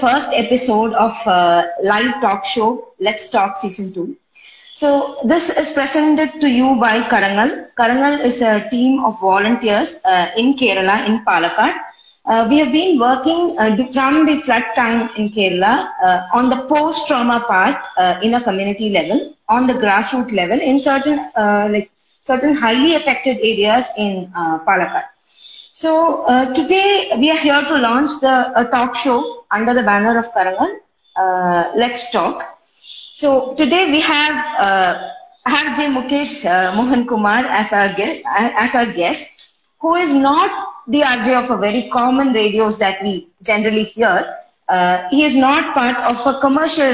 first episode of live talk show Let's Talk Season 2. So this is presented to you by Karangal. Karangal is a team of volunteers in Kerala, in Palakkad. We have been working from the flood time in Kerala on the post-trauma part in a community level, on the grassroots level, in certain highly affected areas in Palakkad. So today we are here to launch a talk show under the banner of Karangal, Let's Talk. So today we have J. Mukesh Mohan Kumar as our guest, who is not the RJ of a very common radios that we generally hear. He is not part of a commercial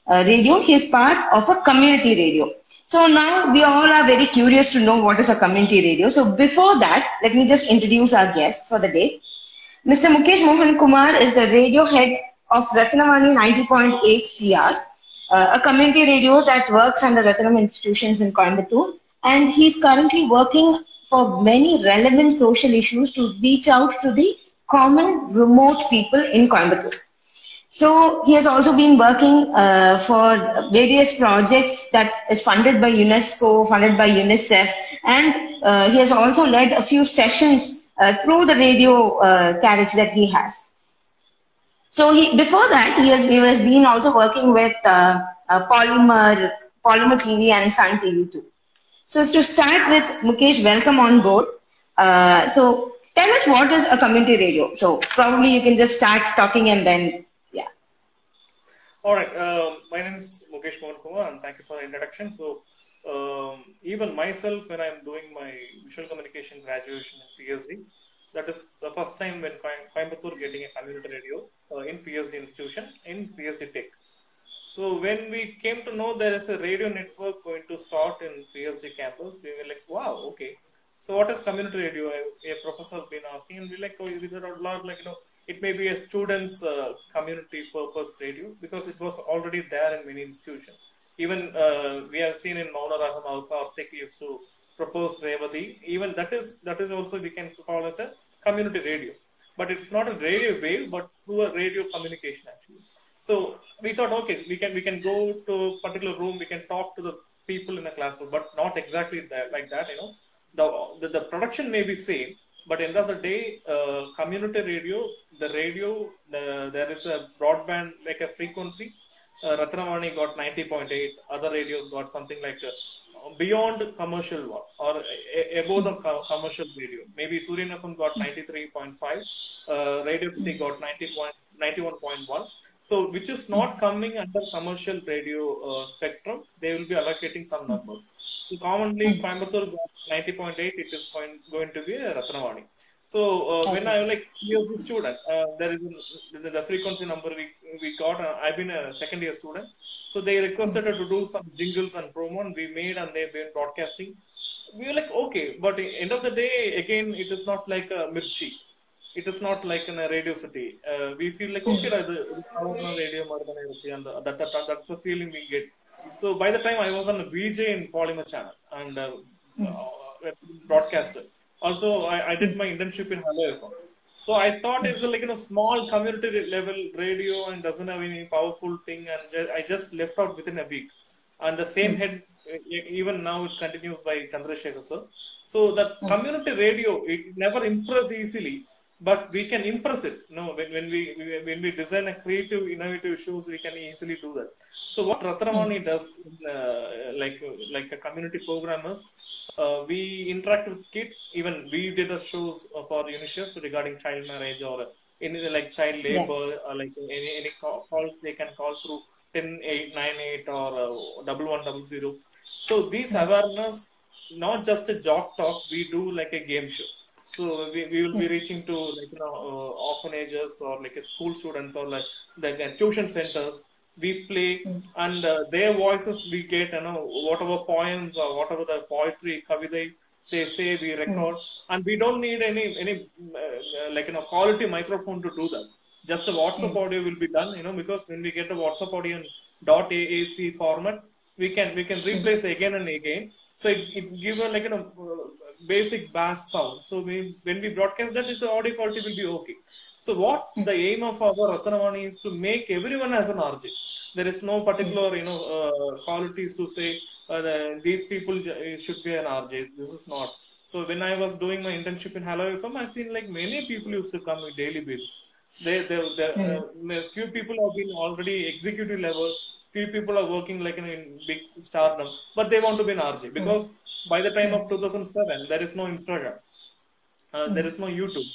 radio. He is part of a community radio. So now we all are very curious to know what is a community radio. So before that, let me just introduce our guest for the day. Mr. Mukesh Mohan Kumar is the radio head of Ratnavani 90.8 CR, a community radio that works under Ratnam institutions in Coimbatore. And he's currently working for many relevant social issues to reach out to the common remote people in Coimbatore. So he has also been working for various projects that is funded by UNESCO, funded by UNICEF, and he has also led a few sessions through the radio carriage that he has. So before that, he has been also working with Polymer TV and Sun TV too. So to start with, Mukesh, welcome on board. So tell us, what is a community radio? So probably you can just start talking and then, yeah. All right. My name is Mukesh Mohan Kumar, and thank you for the introduction. So even myself, when I'm doing my visual communication graduation in PhD, that is the first time when Coimbatore getting a community radio in PhD institution in PhD Tech. So when we came to know there is a radio network going to start in PhD campus, we were like, wow, okay. So what is community radio? A professor has been asking, and we're like, oh, is it a lot like, it may be a student's community purpose radio, because it was already there in many institutions. Even we have seen in Mauna Raham, Karthik used to propose Revati. Even that is also we can call as a community radio. But it's not a radio wave, but through a radio communication actually. So we thought, okay, we can go to a particular room, we can talk to the people in a classroom, but not exactly like that. The production may be same, but end of the day, community radio, there is a broadband like a frequency. Ratnavani got 90.8, other radios got something like beyond commercial one or above the commercial radio. Maybe Suryan FM got 93.5, Radio City got 91.1. So, which is not coming under commercial radio spectrum, they will be allocating some numbers. So, commonly, Coimbatore got 90.8, it is going to be a Ratnavani. So, when I was a student, there is the frequency number we got. I've been a second year student. So, they requested to do some jingles and promo, and we made, and they've been broadcasting. We were like, okay, but at the end of the day, again, it is not like a Mirchi. It is not like in a Radio City. We feel like, okay, radio, and that's the feeling we get. So by the time I was on a VJ in Polymer channel and broadcaster. Also, I did my internship in Hello FM. So I thought it's like a small community level radio and doesn't have any powerful thing, and I just left out within a week. And the same head, even now, it continues by Chandrasekhar sir. So the community radio, it never impress easily. But we can impress it. When we design a creative, innovative shows, we can easily do that. So what Ratnavani does, like a community programmers, we interact with kids. Even we did a shows for UNICEF regarding child marriage or any like child labor, or like any calls they can call through 10898 or 1100. So these awareness, not just a job talk, we do like a game show. So we will be reaching to orphanages or like school students or like tuition centers. We play and their voices we get, whatever poems or whatever the poetry, kavida they say, we record, and we don't need any quality microphone to do that. Just a WhatsApp audio will be done, because when we get a WhatsApp audio in .AAC format, we can replace again and again. So it gives a basic bass sound. So when we broadcast that, its audio quality will be okay. So what the aim of our Ratnavani is to make everyone as an RJ. There is no particular, qualities to say these people should be an RJ. This is not. So when I was doing my internship in Hello FM, I've seen like many people used to come on a daily basis. Few people have been already executive level. Few people are working like in big stardom, but they want to be an RJ because by the time of 2007, there is no Instagram. There is no YouTube.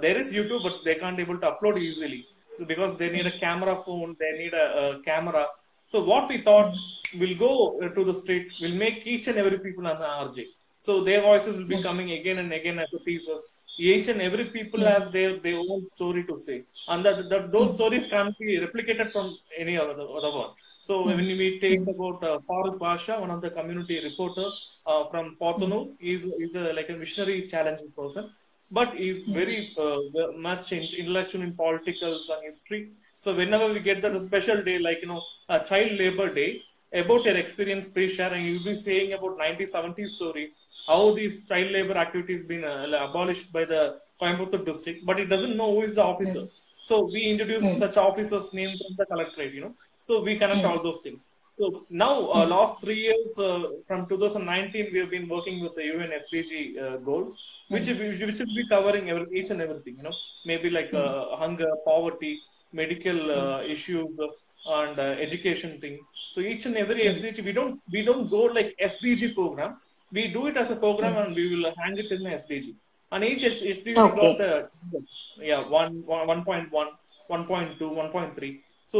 There is YouTube, but they can't able to upload easily because they need a camera phone. They need a camera. So what we thought, we'll go to the street. We'll make each and every people an RJ. So their voices will be coming again and again as a teasers. Each and every people have their own story to say, and those stories can't be replicated from any other one. So when we take about Farooq Pasha, one of the community reporter from Portonu, is like a visionary, challenging person, but is very much intellectual in politicals and history. So whenever we get that special day, like a child labor day, about your experience, please share, and you'll be saying about 1970s story, how these child labor activities been abolished by the Coimbatore district, but it doesn't know who is the officer. So we introduce such officers' name from the collectorate, So we connect all those things. So now, last 3 years, from 2019, we have been working with the UN SDG goals, which will be covering each and everything, maybe like hunger, poverty, medical issues, and education thing. So each and every SDG, we don't go like SDG program. We do it as a program and we will hang it in the SDG. And each SDG got 1.1, 1.2, 1.3. So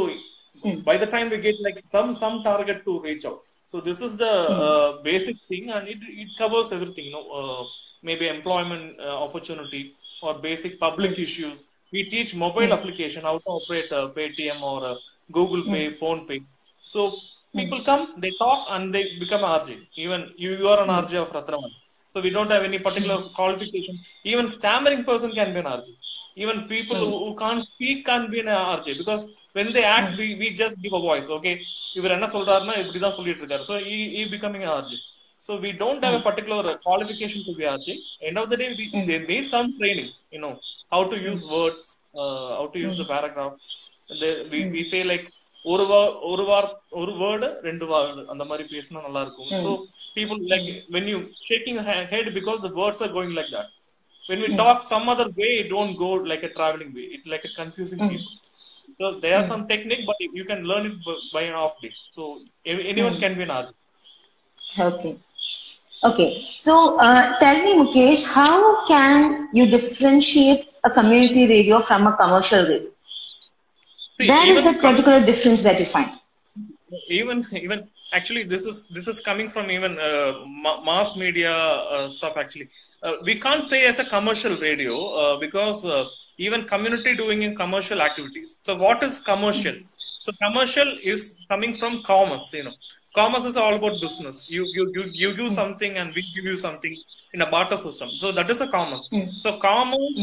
by the time we get like some target to reach out. So this is the basic thing, and it covers everything, maybe employment opportunity or basic public issues. We teach mobile application, how to operate Paytm or Google Pay, Phone Pay. So people come, they talk, and they become RJ. Even you are an RJ of Ratnavani. So we don't have any particular qualification. Even stammering person can be an RJ. Even people who can't speak can't be an RJ, because when they act, we just give a voice. Okay, இவர் என்ன சொல்றாருன்னா இப்படிதான் சொல்லிட்டு இருக்காரு. So he becoming an RJ. So we don't have a particular qualification to be RJ. End of the day, they need some training. How to use words, how to use the paragraph. We say like ஒரு word, ரெண்டு word, அந்த மாதிரி பேசினா நல்லா இருக்கும். So people like when you shaking your head because the words are going like that. When we talk some other way, it don't go like a traveling way. It's like a confusing people. So there are some technique, but you can learn it by an off day. So anyone can be an RJ. Okay. So tell me, Mukesh, how can you differentiate a community radio from a commercial radio? Where is that particular difference that you find? Even actually, this is coming from even mass media stuff. Actually, we can't say as a commercial radio because even community doing in commercial activities. So what is commercial? So commercial is coming from commerce. Commerce is all about business. You give something and we give you something in a barter system. So that is a commerce. So commerce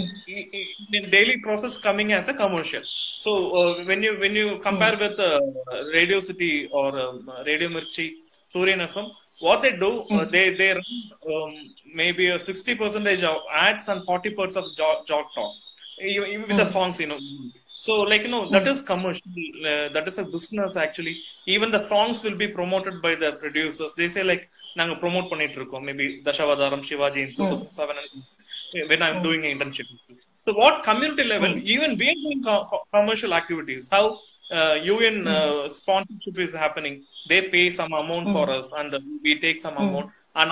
in daily process coming as a commercial. So when you compare with Radio City or Radio Mirchi, Suryan FM, what they do, they run maybe 60% of ads and 40% of job talk, even with the songs, So like, that is commercial, that is a business actually. Even the songs will be promoted by the producers. They say like, நாங்க promote பண்ணிட்டு இருக்கோம், maybe Dashavadaram, Shivaji in 2007 when I'm doing an internship. So what community level, even we are doing commercial activities, how UN sponsorship is happening. They pay some amount for us and we take some amount. And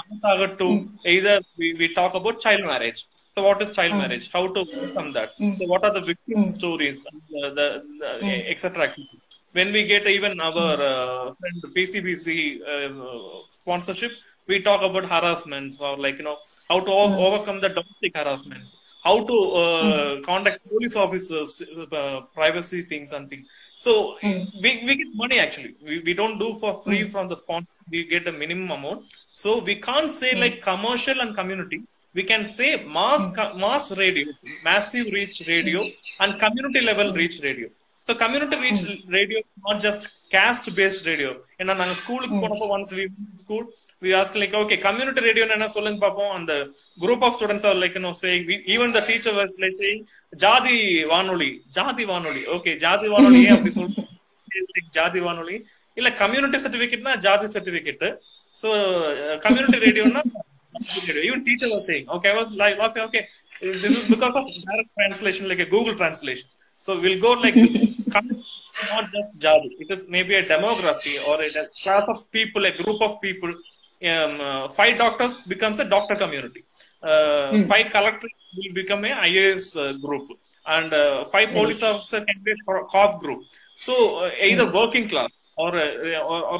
to either we talk about child marriage. So what is child marriage? How to overcome that? So what are the victim stories, etc. When we get even our friend PCBC sponsorship, we talk about harassments or like, how to overcome the domestic harassments, how to contact police officers, privacy things and things. So we get money actually. We don't do for free from the sponsor. We get a minimum amount. So we can't say like commercial and community. We can say mass radio, massive reach radio, and community level reach radio. So community reach radio is not just caste based radio. And நாங்க ஸ்கூலுக்கு போனப்போ once we went to school, we asked like, okay, community radio என்ன சொல்லுங்க பாப்போம். And the group of students are like, saying, even the teacher was like saying, ஜாதி வானொலி. Okay, ஜாதி வானொலி அப்படி சொல்லிட்டு ஜாதி வானொலி இல்ல கம்யூனிட்டி சர்டிபிகேட்னா ஜாதி certificate. So community radio na even teacher was saying, okay, I was like, okay, this is because of direct translation, like a Google translation. So we'll go like this. Not just jadi. It is maybe a demography or a class of people, a group of people. 5 doctors becomes a doctor community. 5 collectors will become a IAS group. And 5 police officers can be a cop group. So either working class or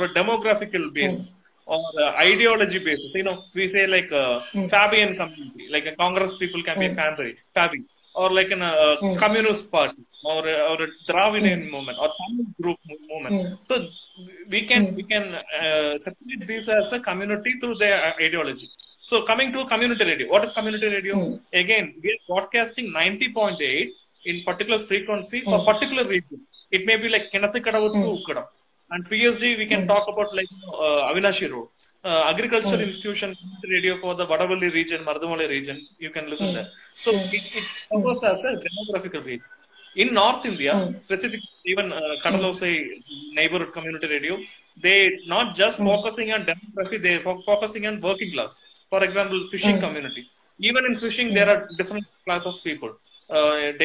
a demographical basis. Or ideology basis, we say like Fabian community, like a Congress people can be a Fabi, or like in a communist party, or a Dravidian movement, or Tamil group movement. So we can separate these as a community through their ideology. So coming to community radio, what is community radio? Again, we are broadcasting 90.8 in particular frequency for particular region. It may be like Kenathikadavu to Ukkadam. And PSD, we can talk about like Avinashi Road, agricultural institution radio for the Vadavalli region, Mardhamali region. You can listen there. So it covers as a demographical region. In North India, specifically even Kadalosai neighborhood community radio, they not just focusing on demography, they focusing on working class. For example, fishing community. Even in fishing, there are different class of people.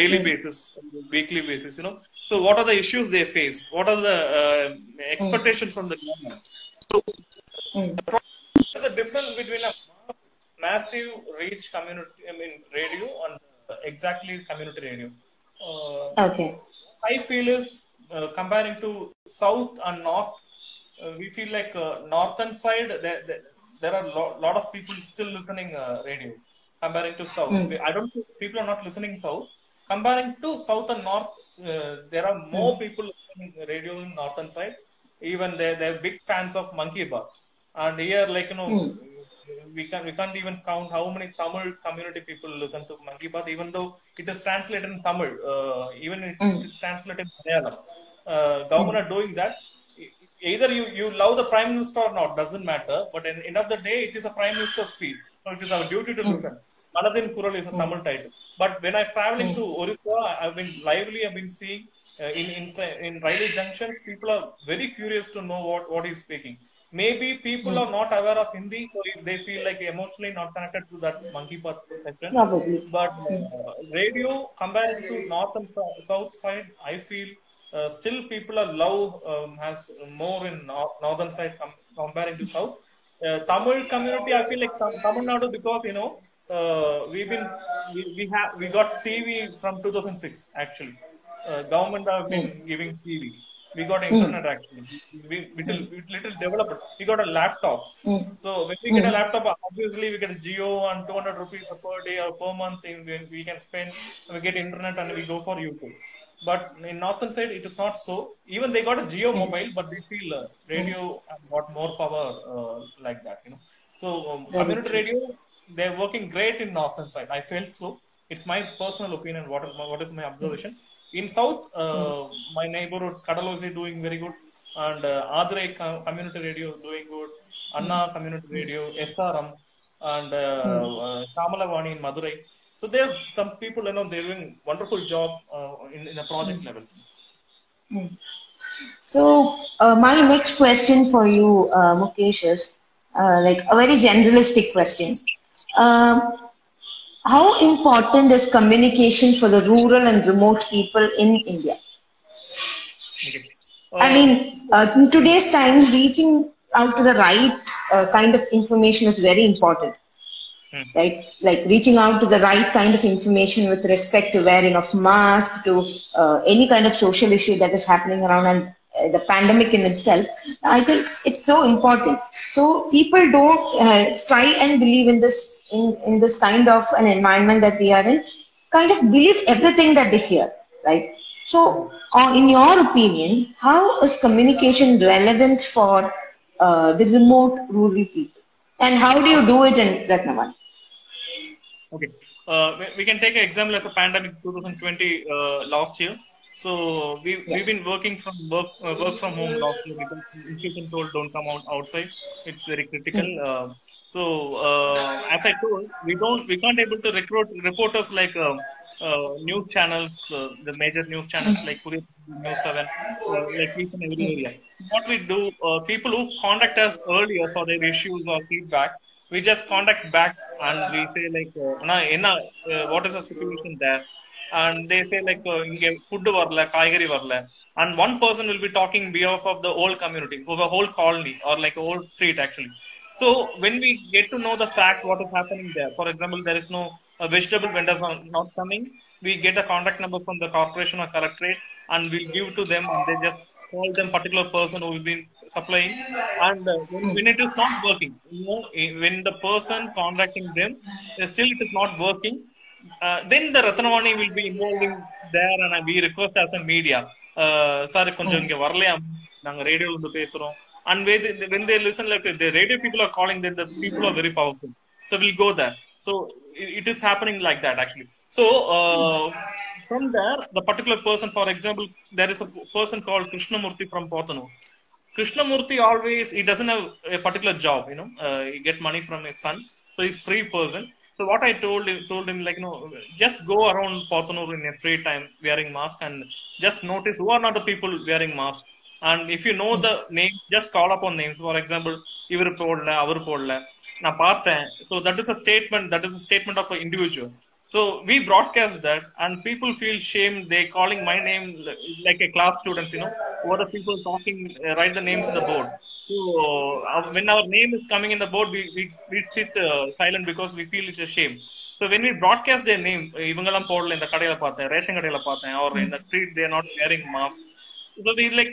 Daily basis, weekly basis, So what are the issues they face? What are the expectations from the government? So there's a difference between a massive reach community, radio and exactly community radio. Okay. I feel is comparing to south and north, we feel like northern side there are lot of people still listening radio. Comparing to south, I don't think people are not listening south. Comparing to south and north, there are more people listening radio in northern side. Even they're big fans of Monkey Bar. And here, like we can't even count how many Tamil community people listen to Monkey Bar, even though it is translated in Tamil. Even it is translated in Malayalam. Government are doing that. Either you love the Prime Minister or not, doesn't matter. But at the end of the day, it is a Prime Minister's speech. So it is our duty to listen. Manadin Kural is a Tamil title. But when I'm traveling to Orissa, I've been seeing in railway junction, people are very curious to know what he's speaking. Maybe people are not aware of Hindi, so they feel like emotionally not connected to that monkey path section. Probably. But radio, compared to north and south side, I feel still people are has more in northern side comparing to south. Tamil community, I feel like Tamil Nadu, because we got TV from 2006 actually. Government have been giving TV. We got internet actually. We little developed. We got a laptops. So when we get a laptop, obviously we get a Jio and 200 rupees per day or per month. We can spend. We get internet and we go for YouTube. But in northern side, it is not so. Even they got a Jio mobile, but they feel radio got more power like that. So community radio, they're working great in northern side. I felt so. It's my personal opinion. What is my observation? In south, my neighborhood Kadalosai doing very good, and Adre community radio doing good. Anna community radio, SRM, and Kamalavani in Madurai. So there are some people, they're doing wonderful job in a project level. So my next question for you, Mukesh, is like a very generalistic question. How important is communication for the rural and remote people in India? Okay. I mean, in today's times, reaching out to the right kind of information is very important. Right? Like reaching out to the right kind of information with respect to wearing of mask, to any kind of social issue that is happening around, and the pandemic in itself, I think it's so important. So people don't try and believe in this kind of an environment that we are in, kind of believe everything that they hear, right? So in your opinion, how is communication relevant for the remote rural people? And how do you do it in Ratnavali? Okay. We can take an example as a pandemic 2020 last year. So So we've been working from work from home last year because institution told don't come outside. It's very critical. So as I told, we can't able to recruit reporters like news channels, the major news channels like Korea News 7, like each and every area. So what we do, people who contact us earlier for their issues or feedback, we just contact back and we say like, what is the situation there? And they say like, food varla, kaigari varla. And one person will be talking behalf of the whole community, of a whole colony or like a whole street actually. So when we get to know the fact what is happening there, for example, there is no vegetable vendors are not coming, we get a contact number from the corporation or collectorate and we'll give to them and they just call them particular person who will be supplying. And when it is not working, when the person contacting them, still it is not working, then the Ratnavani will be involving there and we request as a media, sir, konjam inga varalaya, naanga radio la pesurom. And when they listen, like the radio people are calling, then the people are very powerful. So we'll go there. So it is happening like that actually. So from there, the particular person, for example, there is a person called Krishnamurthy from Pothanur. Krishnamurthy always, he doesn't have a particular job, he get money from his son. So he's free person. So what I told him like, just go around Pothanur in a free time wearing mask and just notice who are not the people wearing mask. And if you know the name, just call upon names. For example, ivar podla, avaru podla, na paathen. So that is a statement of an individual. So we broadcast that and people feel shame. They calling my name like a class student, who are the people talking, write the names in the board. So when our name is coming in the board, we sit silent because we feel it's a shame. So when we broadcast their name, ivangalam podla in the kadayila paathen, ration kadayila paathen, or in the street they are not wearing mask. So we like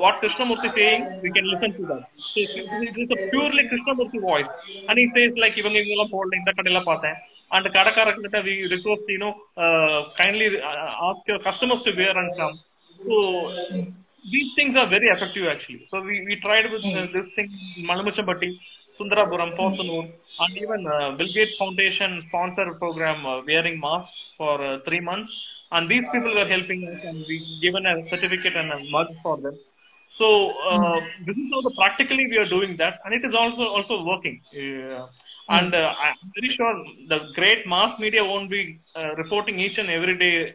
what Krishnamurthy is saying, we can listen to that. So it is a purely Krishnamurthy voice, and he says like ivangalam podla in the kadayila paathen. And Kadakarakata, we request, kindly ask your customers to wear and come. So these things are very effective actually. So we tried with this thing, Malamuchambatti, Sundarapuram, Pothanur, and even Bill Gates Foundation sponsored program wearing masks for 3 months. And these people were helping us and we given a certificate and a mug for them. So this is how practically we are doing that, and it is also working. And I'm very sure the great mass media won't be reporting each and every day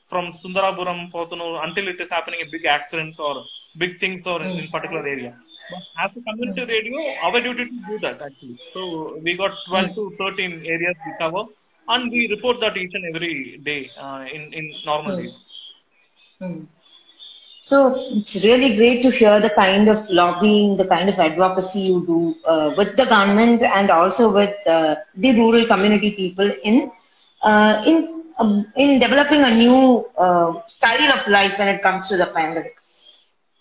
from Sundarapuram, Pothanur, until it is happening in big accidents or big things or in particular area. But as a community radio, our duty to do that actually. So we got 12 to 13 areas we cover, and we report that each and every day in normal days. So it's really great to hear the kind of lobbying, the kind of advocacy you do with the government and also with the rural community people in developing a new style of life when it comes to the pandemic.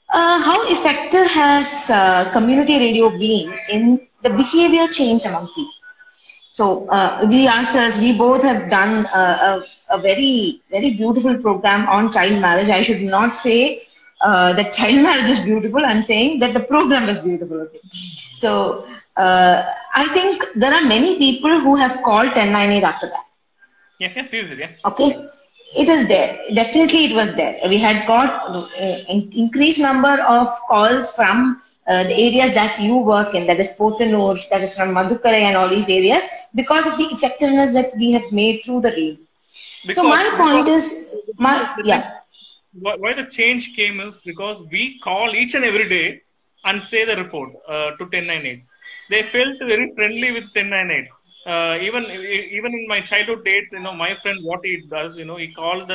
How effective has community radio been in the behavior change among people? So we ourselves, we both have done a very, very beautiful program on child marriage. I should not say that child marriage is beautiful. I'm saying that the program is beautiful. Okay. So I think there are many people who have called 1098 after that. Yes, easily. Yeah. Okay. It is there. Definitely it was there. We had got an increased number of calls from the areas that you work in, that is Pothanur, that is from Madhukarai and all these areas, because of the effectiveness that we have made through the radio. So my point is, why the change came is because we call each and every day and say the report to 1098. They felt very friendly with 1098. Even in my childhood days, my friend, what he does, he called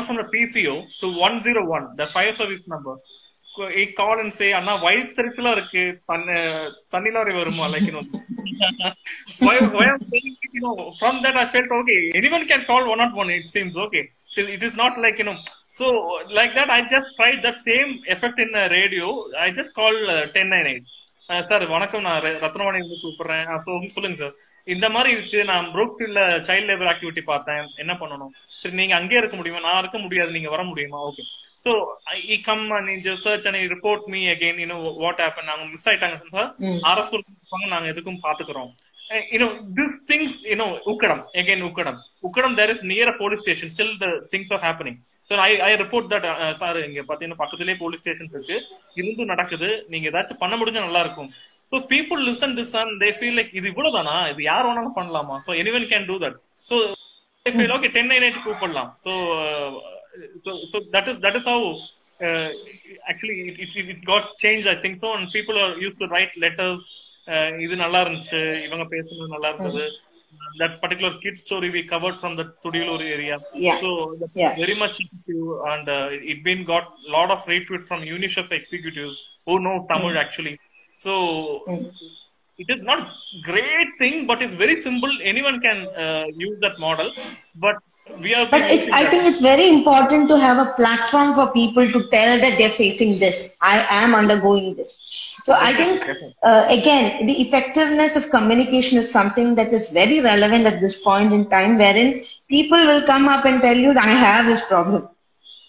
from the PCO to 101, the fire service number. He called and say, "Anna, why therichala irukku? Thanni lorry varuma?" Like, why I'm saying, from that I felt okay. Anyone can call 101. It seems okay. It is not like, so like that. I just tried the same effect in the radio. I just called 1098. Sir, வணக்கம், நான் ரத்னவாணி இருந்து கூப்பிடுறேன். சொல்லுங்க sir, இந்த மாதிரி இருக்கு, நான் ப்ரூக்ஃபீல்ட்ல child labour activity பார்த்தேன், என்ன பண்ணணும்? சரி, நீங்க அங்கேயே இருக்க முடியுமா? நான் இருக்க முடியாது, நீங்க வர முடியுமா? Okay. So he come and he just search and he report me again, what happened, நாங்க மிஸ் ஆயிட்டாங்க சார், அரசு நாங்க எதுக்கும் பாத்துக்கிறோம். these things, Ukadam, there is near a police station, still the things are happening. So I report that, police station, so people listen this and they feel like, so anyone can do that. So they feel, okay, 1099 so that is how actually it got changed, I think so, and people are used to write letters. That particular kid story we covered from the Tudilur area. Yeah. So very much you, and it been got a lot of retweet from UNICEF executives who know Tamil actually. So it is not great thing, but it's very simple. Anyone can use that model, but I think it's very important to have a platform for people to tell that they're facing this. I am undergoing this. So I think, again, the effectiveness of communication is something that is very relevant at this point in time, wherein people will come up and tell you that I have this problem.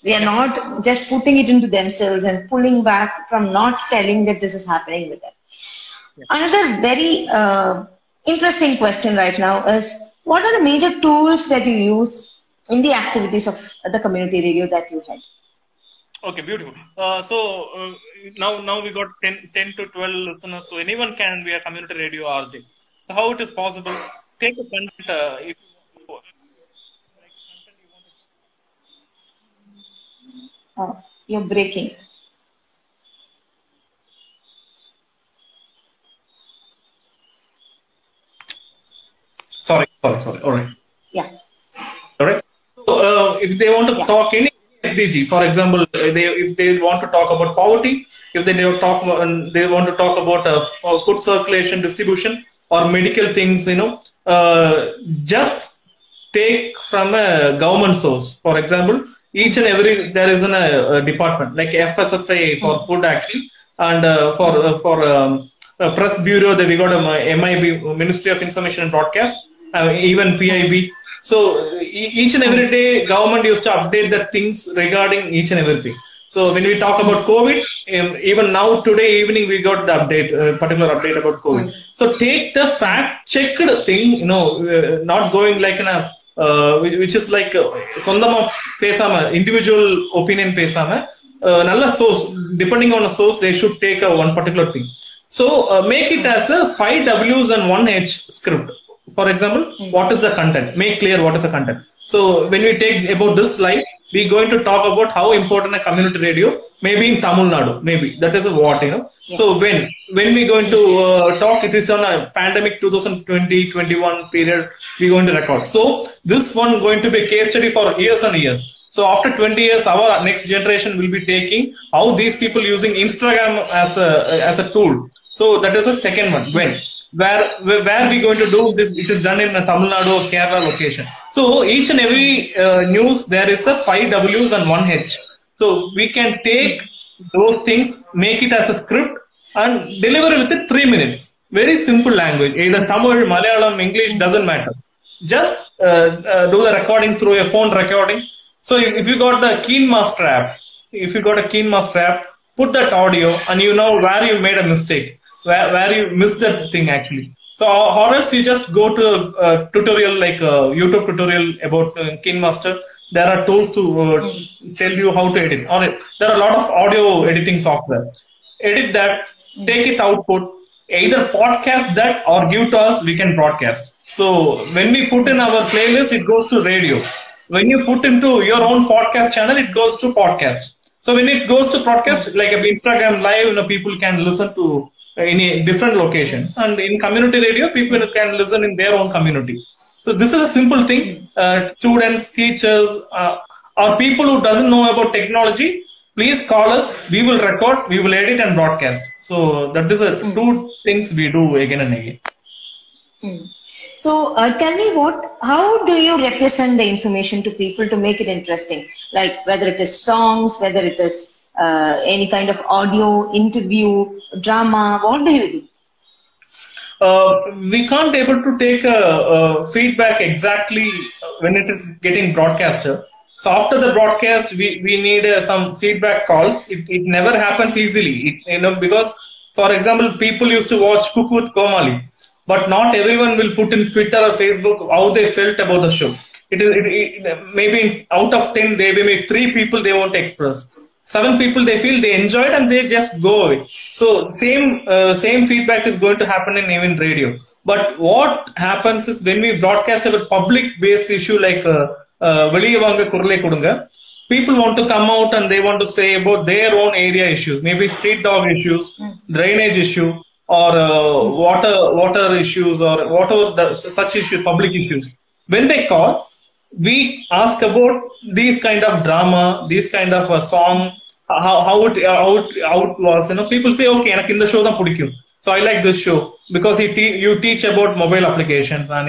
They are not just putting it into themselves and pulling back from not telling that this is happening with them. Another very interesting question right now is, what are the major tools that you use in the activities of the community radio that you had? Okay, beautiful. So now we got 10 to 12 listeners. So anyone can be a community radio RJ. So how it is possible? Take a content. You're breaking. Sorry. All right. Yeah. All right. So if they want to talk any SDG, for example, if they want to talk about poverty, if they want to talk about food circulation, distribution, or medical things, just take from a government source. For example, each and every there is a department like FSSA for food actually, and for press bureau we got a MIB, Ministry of Information and Broadcast, even PIB. So each and every day government used to update the things regarding each and everything. So when we talk about COVID, even now today evening we got the update, particular update about COVID. So take the fact checked thing, not going like in a which is like sondama pesama, individual opinion pesama, nalla source, depending on a source they should take one particular thing. So make it as a 5 W's and 1 H script. For example, what is the content? Make clear what is the content. So when we take about this slide, we're going to talk about how important a community radio, maybe in Tamil Nadu, maybe that is a what, Yeah. So when we're going to talk, it is on a pandemic 2020-21 period, we're going to record. So this one going to be a case study for years and years. So after 20 years, our next generation will be taking how these people using Instagram as a tool. So that is the second one. Where we going to do this? It is done in a Tamil Nadu or Kerala location. So each and every news there is a 5 W's and 1 H. So we can take those things, make it as a script, and deliver it within 3 minutes. Very simple language. Either Tamil, Malayalam, English, doesn't matter. Just do the recording through a phone recording. So if you got the KeenMaster app, put that audio and you know where you made a mistake, where you missed that thing actually. So or else you just go to a tutorial like a YouTube tutorial about KeenMaster. There are tools to tell you how to edit. There are a lot of audio editing software. Edit that, take it output, either podcast that or give to us, we can broadcast. So when we put in our playlist, it goes to radio. When you put into your own podcast channel, it goes to podcast. So when it goes to broadcast, like Instagram Live, people can listen to any different locations. And in community radio, people can listen in their own community. So this is a simple thing. Students, teachers, or people who doesn't know about technology, please call us. We will record, we will edit and broadcast. So that is two things we do again and again. So tell me how do you represent the information to people to make it interesting? Like whether it is songs, whether it is any kind of audio, interview, drama, what do you do? We can't able to take feedback exactly when it is getting broadcasted. So after the broadcast, we need some feedback calls. It never happens easily, because for example, people used to watch Cook with Komali. but not everyone will put in Twitter or Facebook how they felt about the show. Maybe out of 10, they may make 3 people they won't express. 7 people they feel they enjoyed and they just go away. So same feedback is going to happen in even radio. But what happens is when we broadcast a public-based issue like people want to come out and they want to say about their own area issues, maybe street dog issues, drainage issue, or water issues, or whatever such issues, public issues. When they call, we ask about these kind of drama, these kind of a song, how it was. People say, okay, enak in the show da pudikum. So I like this show because you teach about mobile applications, and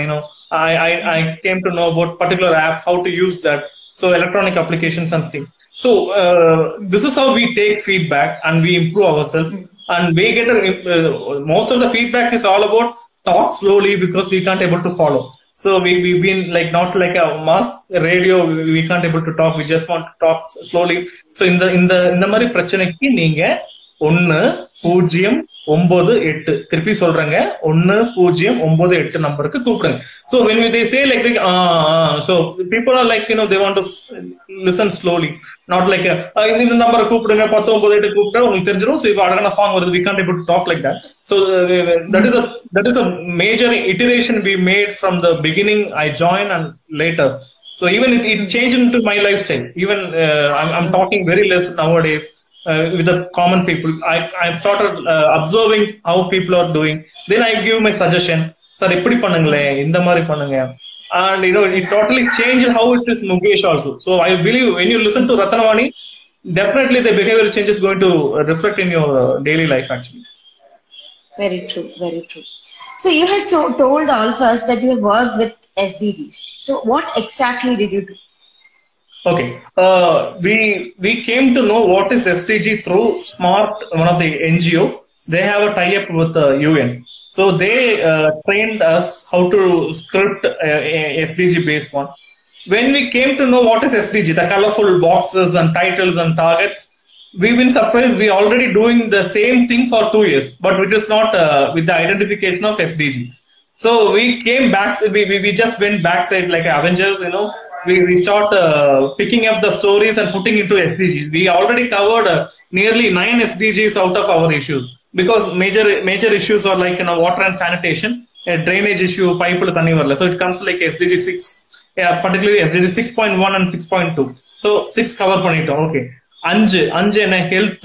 I came to know about particular app, how to use that. So electronic applications and things. So this is how we take feedback and we improve ourselves. And we get most of the feedback is all about talk slowly because we can't able to follow. So we've been like not like a mass radio. We can't able to talk. We just want to talk slowly. So in the mari prachanakku neenga 108 திருப்பி சொல்றேங்க 10998 நம்பருக்கு கூப்பிடுங்க. So when they say like so people are like they want to listen slowly, not like இந்த நம்பரை கூப்பிடுங்க 198 கூப்பிட்டா உங்களுக்கு தெரிஞ்சிரும். So இப்போ அழகான சாங் வருது, we can't able to talk like that. So that is a major iteration we made from the beginning I joined and later. So even it changed into my lifestyle. Even I'm talking very less nowadays. With the common people, I started observing how people are doing. Then I give my suggestion. Sir, ippadi pannungle, indha mari pannunga. And it totally changed how it is Mukesh also. So I believe when you listen to Ratnavani, definitely the behavioral change is going to reflect in your daily life actually. Very true, very true. So you had told all of us that you worked with SDGs. So what exactly did you do? Okay, we came to know what is SDG through SMART, one of the NGO. They have a tie-up with UN. So they trained us how to script SDG-based one. When we came to know what is SDG, the colorful boxes and titles and targets, we've been surprised we already doing the same thing for 2 years, but it is not with the identification of SDG. So we came back, we just went backside like Avengers, We start picking up the stories and putting into SDGs. We already covered nearly 9 SDGs out of our issues because major issues are like water and sanitation, drainage issue, pipe thanni varala. So it comes like SDG 6, particularly SDG 6.1 and 6.2. So 6 cover பண்ணிட்டோம். Okay. 5 என்ன health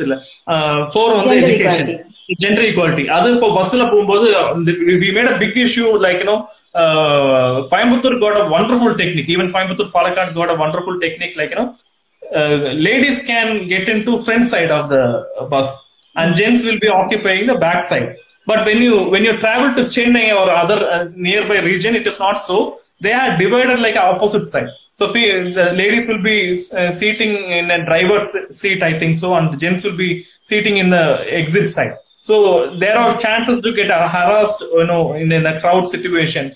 இல்ல 4 வந்து education, gender equality. அது இப்போ பஸ்ல போகும்போது we made a big issue like Coimbatore got a wonderful technique. Even Coimbatore Palakkad got a wonderful technique like ladies can get into front side of the bus and gents will be occupying the back side. But when you travel to Chennai or other nearby region, it is not so. They are divided like opposite side. So the ladies will be seating in a driver's seat, I think so, and the gents will be seating in the exit side. So there are chances to get harassed, in a crowd situations.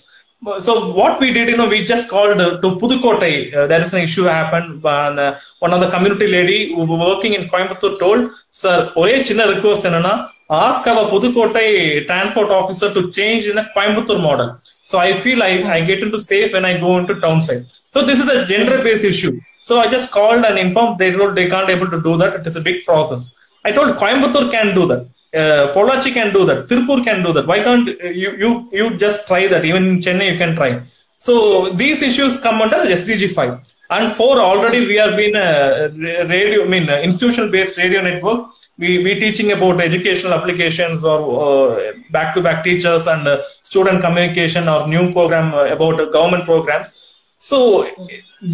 So what we did, we just called to Pudukkottai. There is an issue happened. One of the community lady who was working in Coimbatore told, sir, ore chinna request enna, ask our Pudukkottai transport officer to change in a Coimbatore model. So I feel I get into safe when I go into town side. So this is a gender-based issue. So I just called and informed. They told they can't able to do that. It is a big process. I told Coimbatore can do that. Pollachi can do that. Tirupur can do that. Why can't you just try that? Even in Chennai you can try. So these issues come under SDG 5 and 4. Already we have been institutional-based radio network. We teaching about educational applications or back-to-back teachers and student communication or new program about government programs. So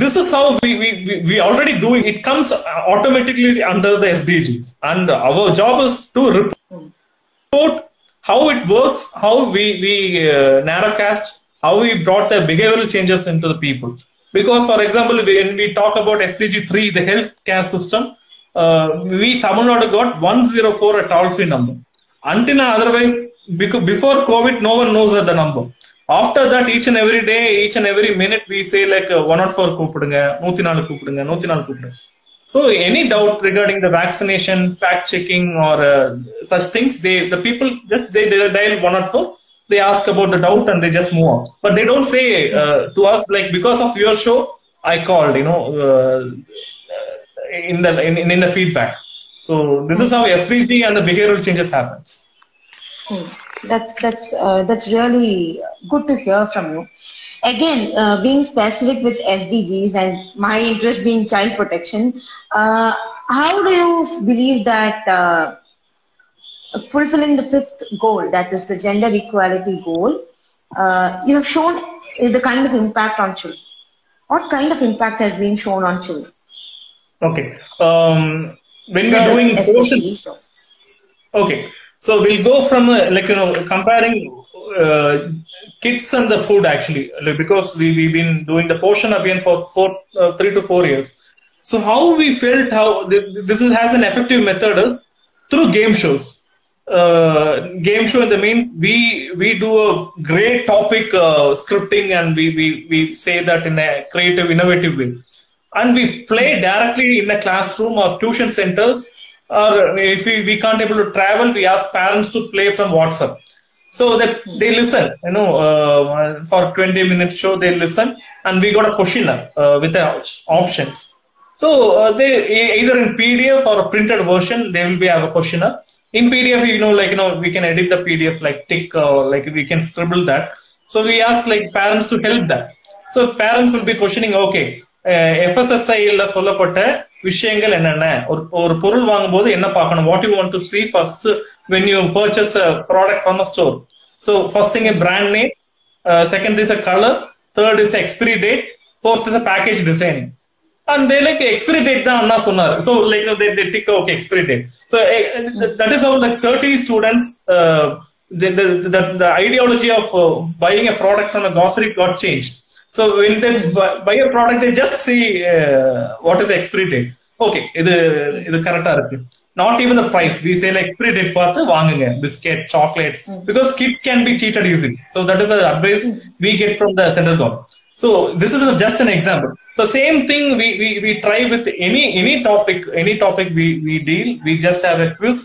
this is how we already doing. It comes automatically under the SDGs, and our job is to report how it works, how we narrowcast, how we brought the behavioral changes into the people. Because, for example, when we talk about SDG 3, the healthcare system, we Tamil Nadu got 104 a toll-free number. Until otherwise, before COVID, no one knows the number. After that, each and every day, each and every minute, we say like 104 கூப்பிடுங்க, 104 கூப்பிடுங்க, 104 கூப்பிடுங்க. So any doubt regarding the vaccination, fact checking or such things, the people just they dial 104. They ask about the doubt and they just move on. But they don't say to us like, because of your show, I called. In the feedback. So this is how SDG and the behavioral changes happens. That's really good to hear from you. Again, being specific with SDGs and my interest being child protection, how do you believe that fulfilling the fifth goal, that is the gender equality goal, you have shown the kind of impact on children? What kind of impact has been shown on children? Okay. When we're doing portions, okay. So we'll go from comparing kids and the food actually, because we've been doing the Poshan Abhiyan for 3 to 4 years. So how we felt this has an effective method is through game shows. Game show in the means we do a great topic scripting and we say that in a creative, innovative way. And we play directly in a classroom or tuition centers, or if we can't able to travel, we ask parents to play from WhatsApp. So that they listen, for 20 minutes show, they listen, and we got a questionnaire with the options. So they either in PDF or a printed version, they will have a questionnaire. In PDF, we can edit the PDF like tick or we can scribble that. So we ask parents to help that. So parents will be questioning, okay, FSSI ல சொல்லப்பட்ட விஷயங்கள் என்னென்ன, ஒரு பொருள் வாங்கும்போது என்ன பார்க்கணும், what you want to see first when you purchase a product from a store. So first thing a brand name, second is a color, third is expiry date, fourth is a package design. And they expiry date da anna sonnar. So they tick okay expiry date. So that is how 30 students the ideology of buying a product from a grocery got changed. So when they buy a product, they just see what is the expiry date. Okay, idu correct irukku. Not even the price. We say expiry date paathu vaangunga, biscuit, chocolates, because kids can be cheated easily. So that is the advice we get from the central government. So this is just an example. So same thing we try with any topic we deal. We just have a quiz,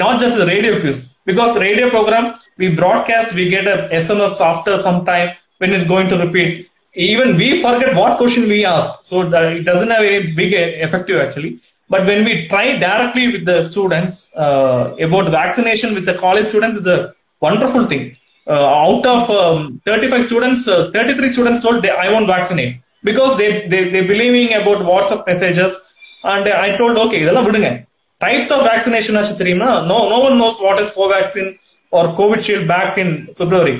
not just a radio quiz, because radio program we broadcast, we get a SMS after some time when it's going to repeat. Even we forget what question we asked, so it doesn't have any big effective actually. But when we try directly with the students about vaccination with the college students, is a wonderful thing. Out of 35 students, 33 students told I won't vaccinate because they believing about WhatsApp messages. And I told, okay, types of vaccination, no one knows what is Covaxin or Covishield back in February.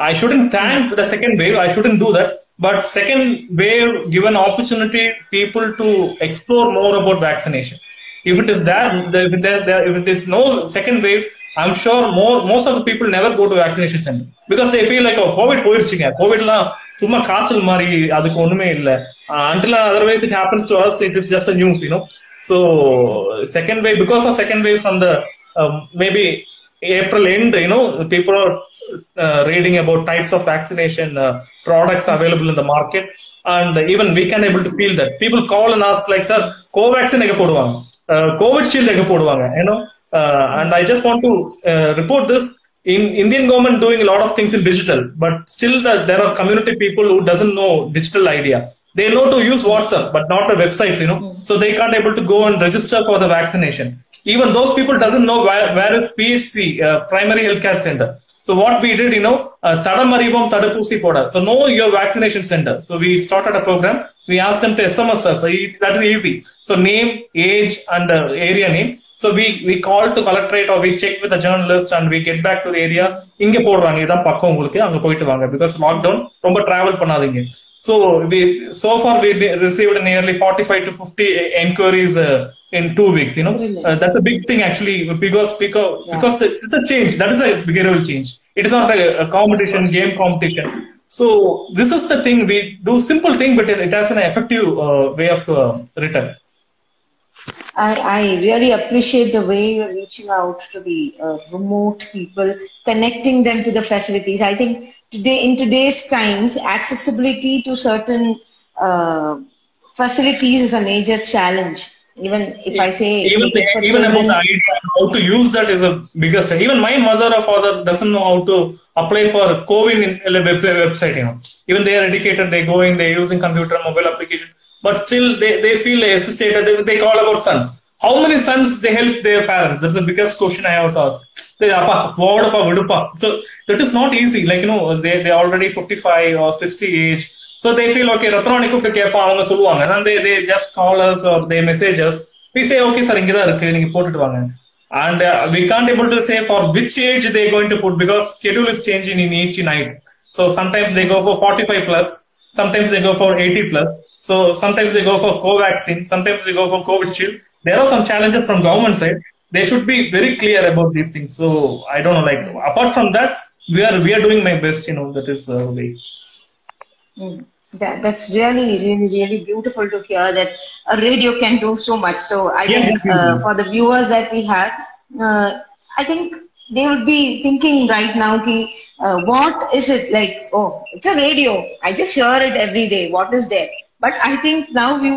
I shouldn't thank the second wave. I shouldn't do that. But second wave given opportunity people to explore more about vaccination. If it is that, if it is no second wave, I'm sure most of the people never go to vaccination center because they feel like, oh, COVID poiruchinga, COVID la summa kaachal mari adukku onnume illa, until otherwise it happens to us, it is just a news, So second wave, because of second wave from the maybe April end, people are reading about types of vaccination products available in the market, and even we can able to feel that people call and ask like, sir, Covaxin ega poduvanga, Covishield ega poduvanga, and I just want to report this. In Indian government doing a lot of things in digital, but still there are community people who doesn't know digital idea. They know to use WhatsApp, but not the websites, so they can't able to go and register for the vaccination. Even those people doesn't know where is PHC, primary healthcare center. So what we did, Tadam Arivam Tadapusi Poda. So know your vaccination center. So we started a program. We asked them to SMS us. So that is easy. So name, age, and area name. So we call to collectorate or we check with a journalist and we get back to the area. Inge podranga idha pakka ungalku anga poitu vaanga, because lockdown romba travel pannadinga. So so far we received nearly 45 to 50 inquiries in 2 weeks. That's a big thing actually, because it's a change. That is a behavioral change. It is not a competition, game competition. So this is the thing, we do simple thing, but it has an effective way of return. I really appreciate the way you're reaching out to the remote people, connecting them to the facilities. I think in today's times, accessibility to certain facilities is a major challenge. Even if I say even take it for even children, about the idea, how to use that is a biggest. Even my mother or father doesn't know how to apply for COVID in a website. Even they are educated, they go in, they're using computer, mobile application, but still they feel hesitated. They call about sons. How many sons they help their parents? That's the biggest question I have to ask. So that is not easy. Like they already 55 or 60 age. So they feel okay, Rathrani கூப்பிட்டு கேட்பான் அவங்க சொல்லுவாங்க. And they just call us or they message us. We say okay sir, இங்க தான் இருக்கு, நீங்க போட்டுட்டு வாங்க. And we can't able to say for which age they are going to put, because schedule is changing in each night. So sometimes they go for 45 plus, sometimes they go for 80 plus. So sometimes they go for Covaxin, sometimes they go for COVID shield. There are some challenges from government side. They should be very clear about these things. So I don't know, like apart from that, we are doing my best, that is way. That's really, really, really beautiful to hear that a radio can do so much. So I think for the viewers that we have, I think they would be thinking right now, what is it like? Oh, it's a radio. I just hear it every day. What is there? But I think now we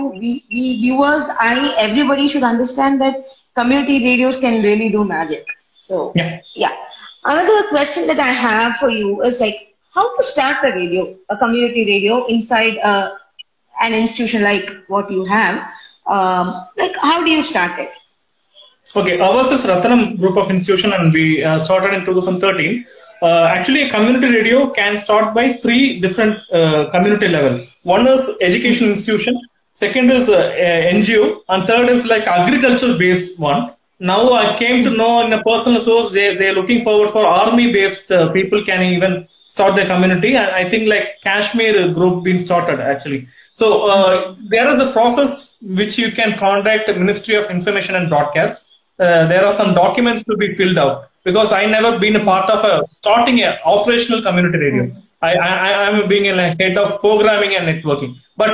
viewers, everybody should understand that community radios can really do magic. So yeah. Another question that I have for you is like, how to start a community radio inside an institution like what you have? Like, how do you start it? Okay, ours is Ratnam Group of Institution, and we started in 2013. Actually, a community radio can start by 3 different community levels. One is education institution, second is NGO, and third is like agriculture based one. Now I came to know in a personal source, they are looking forward for army based people can even start their community. And I think like Kashmir group being started actually. So there is a process which you can contact the Ministry of Information and Broadcast. There are some documents to be filled out, because I never been a part of starting a operational community radio. I am being a head of programming and networking. But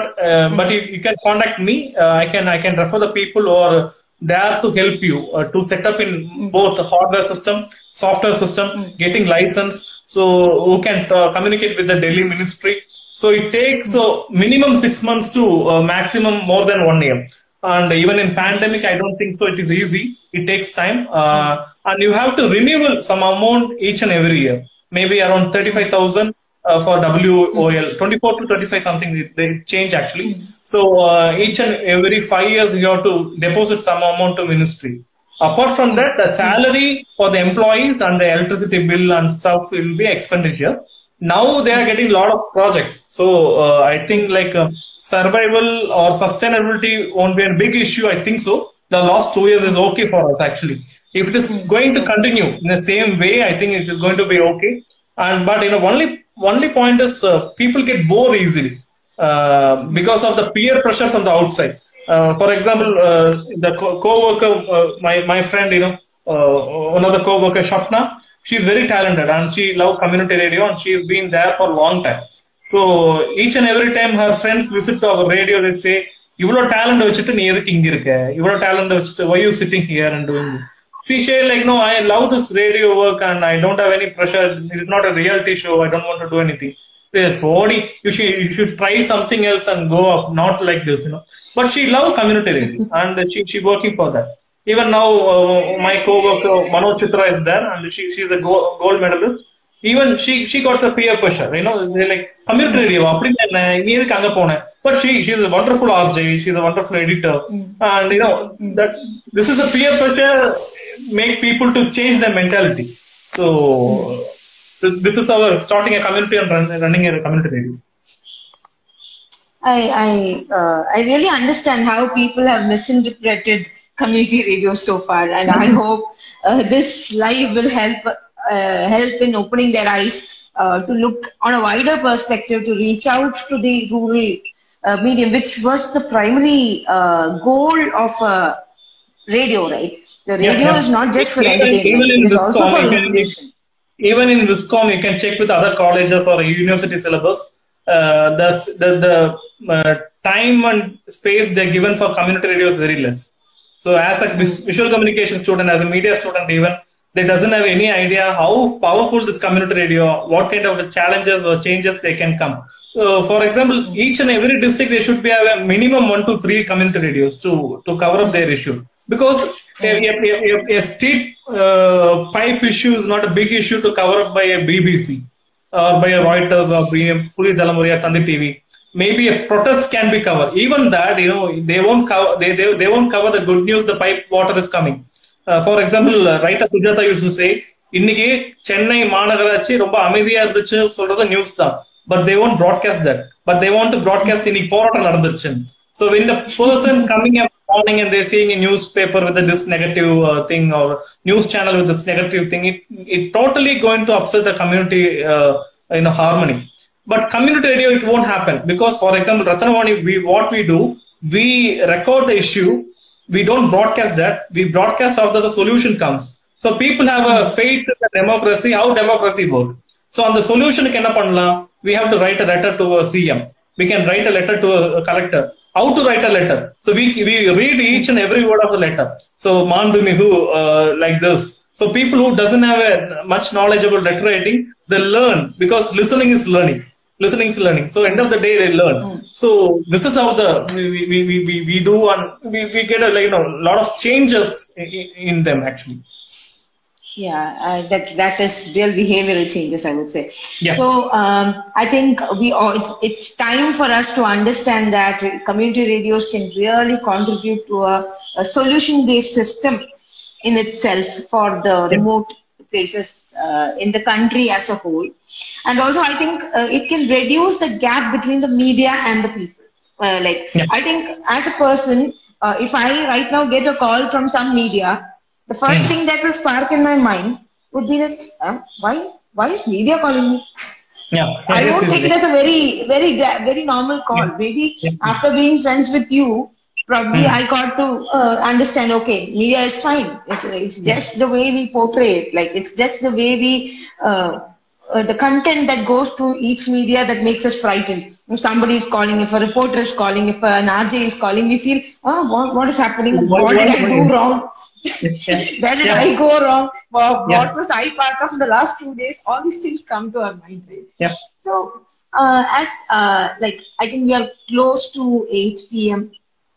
you can contact me. I can refer the people who are there to help you to set up in both the hardware system, software system, getting license, so who can communicate with the Delhi ministry. So it takes minimum 6 months to maximum more than 1 year. And even in pandemic, I don't think so it is easy. It takes time. And you have to renew some amount each and every year. Maybe around 35,000 for WOL. 24 to 35 something, they change actually. So each and every 5 years, you have to deposit some amount to ministry. Apart from that, the salary for the employees and the electricity bill and stuff will be expenditure. Now they are getting a lot of projects. So I think like survival or sustainability won't be a big issue. I think so. The last 2 years is okay for us actually. If it is going to continue in the same way, I think it is going to be okay. But only point is people get bored easily because of the peer pressure from the outside. For example, the co-worker, my friend, one of the co-worker, Shapna, she's very talented and she loves community radio and she's been there for a long time. So each and every time her friends visit our radio, they say, "Ivlo talent vechittu nee edukku inga irukke? Ivlo talent vechittu why you sitting here and doing this?" She said like, "No, I love this radio work and I don't have any pressure. It is not a reality show. I don't want to do anything. You should try something else and go up, not like this, But she loves community radio and she working for that. Even now, my co-worker Manoj Chitra is there and she's a gold medalist. Even she got the peer pressure, they're like, community radio, but she's a wonderful RJ, she's a wonderful editor. And that this is a peer pressure make people to change their mentality. So this is our starting a community and running a community radio. I really understand how people have misinterpreted community radio so far, and I hope this live will help in opening their eyes to look on a wider perspective, to reach out to the rural medium, which was the primary goal of radio, right? The radio is not just for entertainment, it is also for information. Even in Viscom, you can check with other colleges or university syllabus. The time and space they're given for community radio is very less. So as a visual communication student, as a media student even, they doesn't have any idea how powerful this community radio, what kind of challenges or changes they can come. For example, each and every district, they should be have a minimum 1 to 3 community radios to cover up their issue. Because a street pipe issue is not a big issue to cover up by a BBC or by a Reuters or by a Puri Dalamuri or Tandi TV. Maybe a protest can be covered. Even that, they won't cover. They won't cover the good news. The pipe water is coming. For example, writer Sujata used to say, "Inniki Chennai Managarachi romba amidhiya irundhuchu solradhu news da." But they won't broadcast that. But they want to broadcast in poratam nadandhuchu. So when the person coming up morning and they're seeing a newspaper with this negative thing or news channel with this negative thing, it totally going to upset the community harmony. But community radio, it won't happen because, for example, Ratnavani, what we do, we record the issue, we don't broadcast that, we broadcast after the solution comes. So people have a faith in the democracy, how democracy works. So on the solution, we have to write a letter to a CM. We can write a letter to a collector. How to write a letter? So we read each and every word of the letter. So Mandumihu, like this. So people who doesn't have a much knowledgeable letter writing, they learn because listening is learning. Listening is learning. So end of the day, they learn. So this is how we do, and we get a lot of changes in them actually. Yeah, that is real behavioral changes, I would say. Yeah. So I think it's time for us to understand that community radios can really contribute to a solution-based system in itself for the remote places in the country as a whole. And also, I think it can reduce the gap between the media and the people. I think as a person, if I right now get a call from some media, the first thing that will spark in my mind would be that, why is media calling me? Yeah, I won't take it as a very normal call. Maybe after being friends with you, probably I got to understand, okay, media is fine. It's just the way we portray it. Like, it's just the way we, the content that goes to each media that makes us frightened. If somebody is calling, if a reporter is calling, if an RJ is calling, we feel, what is happening? What did I do wrong? Where did I go wrong? What was I part of in the last 2 days? All these things come to our mind, right? Yeah. So, I think we are close to 8 p.m.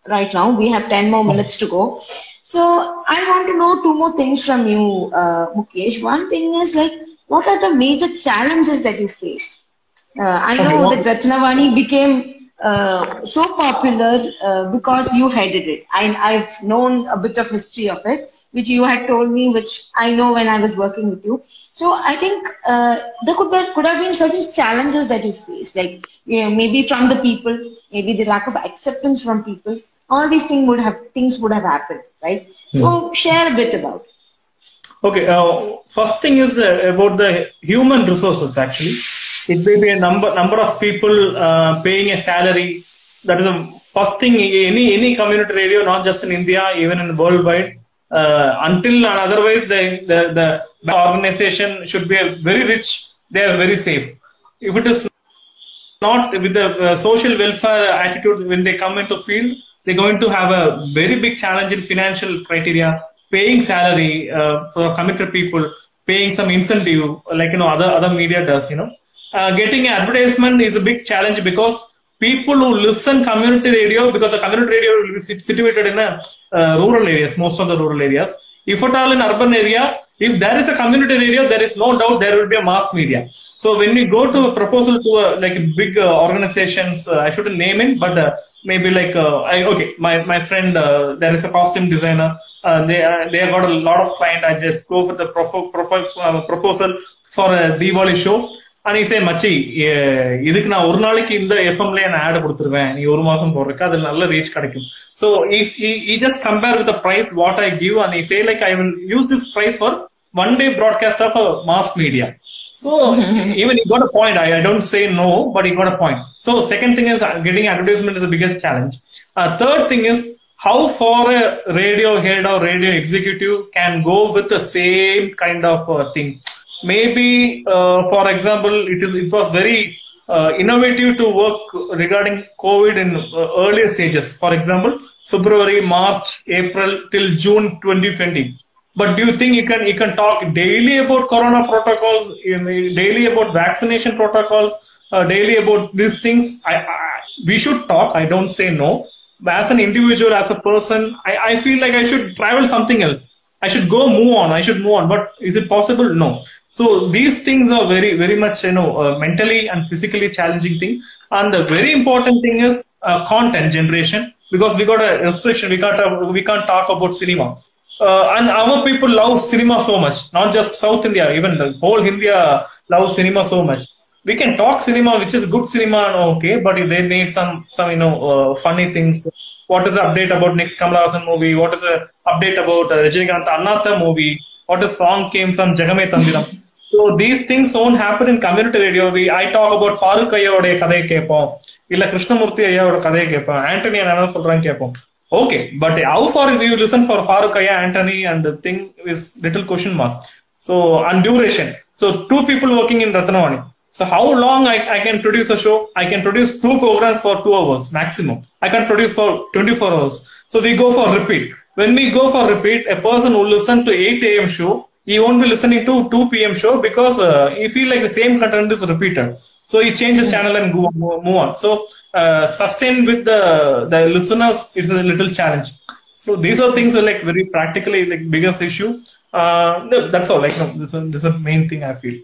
right now. We have 10 more minutes to go. So, I want to know 2 more things from you, Mukesh. One thing is, what are the major challenges that you faced? I know that Ratnavani became so popular because you headed it. I've known a bit of history of it, which you had told me, which I know when I was working with you. So I think there could have been certain challenges that you faced, maybe from the people, maybe the lack of acceptance from people. All these things would have happened, right? So share a bit about it. Okay. First thing is about the human resources. Actually, it may be a number of people paying a salary. That is the first thing. Any community radio, not just in India, even in worldwide. Until and otherwise, the organization should be very rich. They are very safe. If it is not with the social welfare attitude, when they come into field, they're going to have a very big challenge in financial criteria. Paying salary for committed people, paying some incentive like other media does. Getting an advertisement is a big challenge because people who listen community radio, because the community radio will be situated in rural areas, most of the rural areas. If at all in urban area, if there is a community radio, there is no doubt there will be a mass media. So when we go to a proposal to big organizations, I shouldn't name it, but maybe my friend, there is a costume designer. They have got a lot of client. I just go for the proposal for a Diwali show. And he said, Machi, idhukku na oru naalukku indha FM la na ad kuduthruven nee oru maasam podrukka adhu nalla reach kadaikum. So he just compare with the price what I give, and he say I will use this price for one day broadcast of a mass media. So even he got a point. I don't say no, but he got a point. So second thing is getting advertisement is the biggest challenge. Third thing is how far a radio head or radio executive can go with the same kind of thing. Maybe, for example, it was very innovative to work regarding COVID in earlier stages. For example, February, March, April till June 2020. But do you think you can talk daily about corona protocols, daily about vaccination protocols, daily about these things? We should talk. I don't say no. But as an individual, as a person, I feel like I should travel something else. I should move on. I should move on. But is it possible? No. So these things are very, very much, mentally and physically challenging thing. And the very important thing is content generation, because we got a restriction. We can't talk about cinema. And our people love cinema so much. Not just South India, even the whole India loves cinema so much. We can talk cinema, which is good cinema, okay, but if they need some funny things. What is the update about next Kamal Haasan movie? What is the update about Rajinikanth Annatha movie? What a song came from Jagame Tandiram? So these things won't happen in community radio. I talk about Farooq Ayyavude kadai keppom, illa Krishnamurthy Ayyavude kadai keppom, Anthony and Anna solran keppom. Okay, but how far do you listen for Farooq Ayya, Anthony, and the thing is little question mark. So, and duration. So, 2 people working in Ratnavani. So, how long I can produce a show? I can produce 2 programs for 2 hours maximum. I can produce for 24 hours. So, we go for repeat. When we go for repeat, a person will listen to 8 a.m. show. He won't be listening to 2 p.m. show because he feel like the same content is repeated. So, he changes channel and move on. So, sustain with the listeners is a little challenge. So, these are things like very practically like biggest issue. That's all. This is the main thing I feel.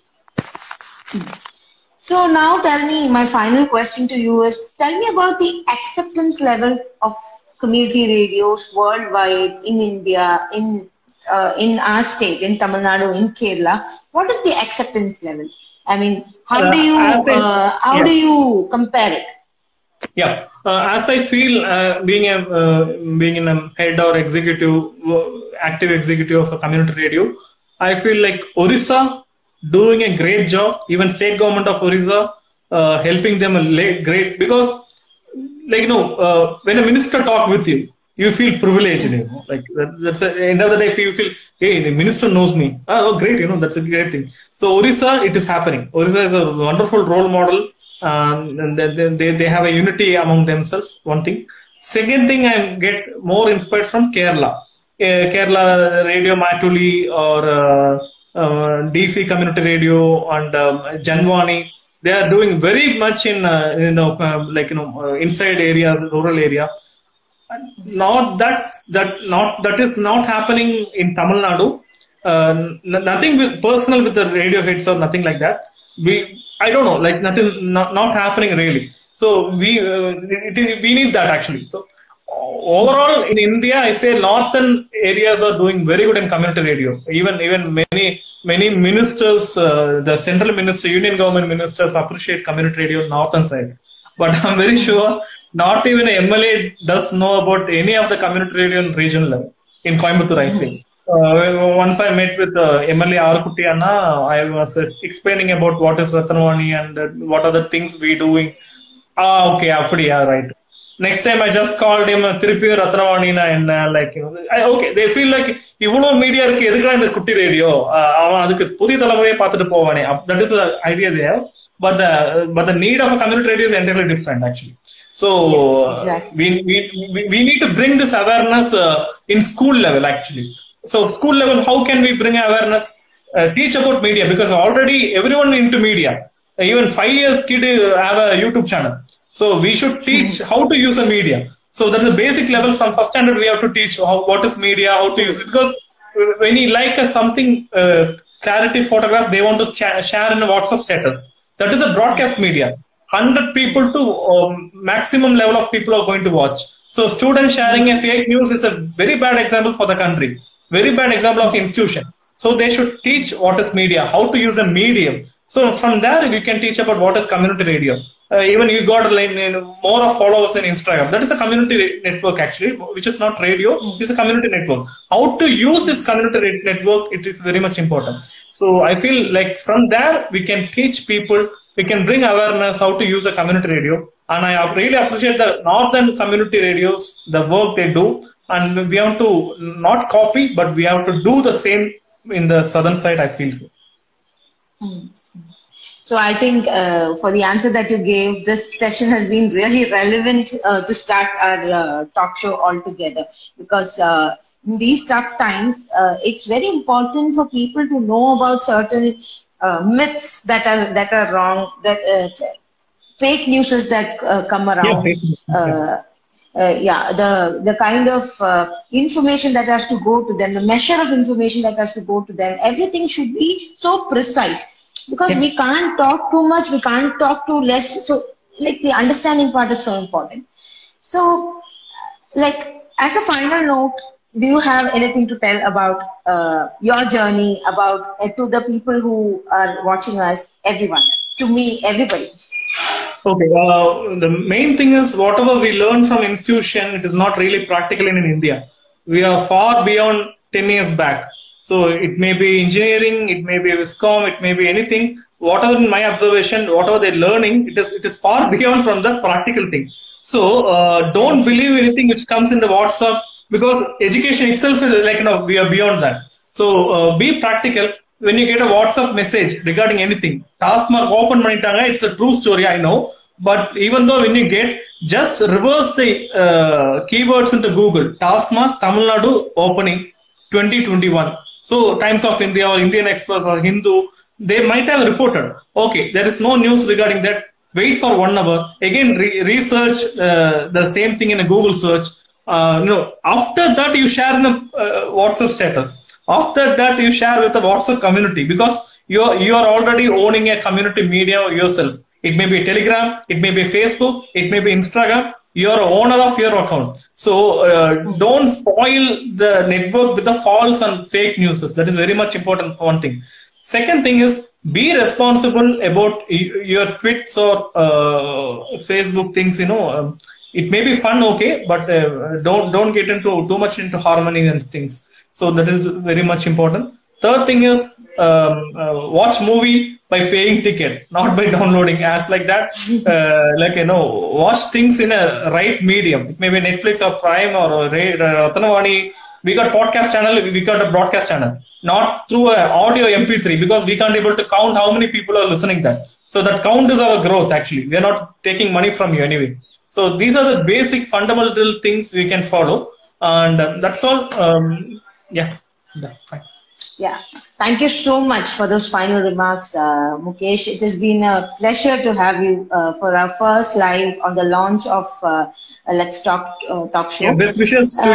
So now tell me, my final question to you is, tell me about the acceptance level of community radios worldwide, in India, in our state, in Tamil Nadu, in Kerala. What is the acceptance level? I mean, how do you compare it? Yeah, as I feel, being in a head or active executive of a community radio, I feel like Orissa doing a great job. Even state government of Orissa helping them great, because when a minister talk with you, you feel privileged. Like that's the end of the day. You feel, hey, the minister knows me. Oh, great! That's a great thing. So Orissa, it is happening. Orissa is a wonderful role model. And they have a unity among themselves, one thing. Second thing, I get more inspired from Kerala. Kerala Radio Matuli or DC Community Radio and Janwani. They are doing very much in inside areas, rural area. That is not happening in Tamil Nadu. Nothing personal with the radio heads or nothing like that. I don't know, like nothing, not happening really. So we need that actually. So overall in India, I say northern areas are doing very good in community radio. Even many ministers, the central minister, union government ministers appreciate community radio northern side. But I'm very sure not even a MLA does know about any of the community radio in regional level in Coimbatore, I say. Once I met with MLA Arkuti Anna, I was explaining about what is Ratnavani and what are the things we doing. Okay, right. Next time I just called him Tiruppi Ratnavani and okay, they feel like ivlo media irukku edukra indha kutti radio adukku pudhiya thalamuraiya paathittu povane. That is the idea they have, but the need of a community radio is entirely different actually. So yes, exactly. we need to bring this awareness in school level actually. So school level, how can we bring awareness? Teach about media, because already everyone into media. Even 5-year kid have a YouTube channel. So we should teach how to use a media. So that's a basic level. From first standard, we have to teach what is media, how to use it. Because when you like something clarity photograph, they want to share in a WhatsApp status. That is a broadcast media. 100 people to maximum level of people are going to watch. So students sharing a fake news is a very bad example for the country. Very bad example of institution. So they should teach what is media, how to use a medium. So from there, we can teach about what is community radio. Even you got more of followers in Instagram. That is a community network actually, which is not radio. It's a community network. How to use this community network, it is very much important. So I feel like from there, we can teach people, we can bring awareness how to use a community radio. And I really appreciate the northern community radios, the work they do. And we have to not copy, but we have to do the same in the southern side, I feel so. So I think for the answer that you gave, this session has been really relevant to start our talk show altogether, because in these tough times, it's very important for people to know about certain myths that are wrong, that fake news that come around. The kind of information that has to go to them, the measure of information that has to go to them, everything should be so precise. Because we can't talk too much, we can't talk too less. So, like, the understanding part is so important. So, like, as a final note, do you have anything to tell about your journey, about to the people who are watching us, everyone, to me, everybody? Okay. The main thing is, whatever we learn from institution, it is not really practical in India. We are far beyond 10 years back. So it may be engineering, it may be Viscom, it may be anything. Whatever in my observation, whatever they're learning, it is far beyond from the practical thing. So don't believe anything which comes in the WhatsApp, because education itself is like, we are beyond that. So be practical. When you get a WhatsApp message regarding anything, task mark open pannitaanga, it's a true story, I know. But even though when you get, just reverse the keywords into Google. Task mark Tamil Nadu opening 2021. So Times of India or Indian Express or Hindu, they might have reported, okay, there is no news regarding that. Wait for 1 hour. Again, research the same thing in a Google search. After that, you share in a WhatsApp status. After that, you share with the WhatsApp community, because you are already owning a community media yourself. It may be Telegram, it may be Facebook, it may be Instagram. You are owner of your account. So don't spoil the network with the false and fake news. That is very much important for one thing. Second thing is, be responsible about your tweets or Facebook things. It may be fun, okay, but don't get into too much into harmony and things. So that is very much important. Third thing is, watch movie by paying ticket, not by downloading as like that. Watch things in a right medium. It may be Netflix or Prime or Ratanavani. We got podcast channel, we got a broadcast channel, not through a audio MP3, because we can't able to count how many people are listening that. So that count is our growth actually. We are not taking money from you anyway. So these are the basic fundamental things we can follow. And that's all. Fine. Yeah, thank you so much for those final remarks, Mukesh. It has been a pleasure to have you for our first live on the launch of Let's Talk Show. Yeah, best wishes to